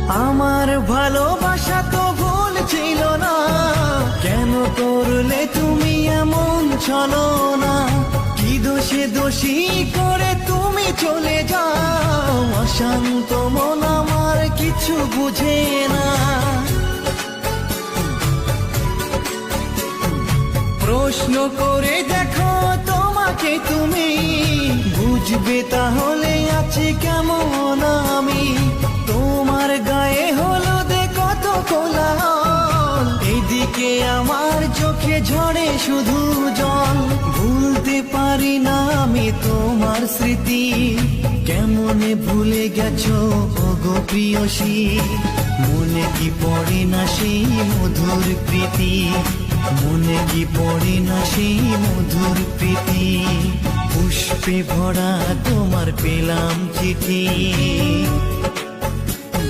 আমার ভালোবাসা তো ভুল ছিল না, কেন করলে তুমি এমন ছলো না? কি দোষে দোষী করে তুমি চলে যাও, অশান্ত মন আমার কিছু বুঝে না। প্রশ্ন করে দেখো তোমাকে তুমি, বুঝবে তাহলে আছি কেমন আমি। তোমার গায়ে হলুদে কত কোলাহল, এদিকে আমার চোখে ঝরে শুধু জল। ভুলতে পারি না আমি তোমার স্মৃতি, কেমনে ভুলে গেছো ওগো প্রিয়সী। মনে কি পড়ে না সেই মধুর প্রীতি, মনে কি পড়ে না সেই মধুর প্রীতি। পুষ্পে ভরা তোমার পেলাম চিঠি।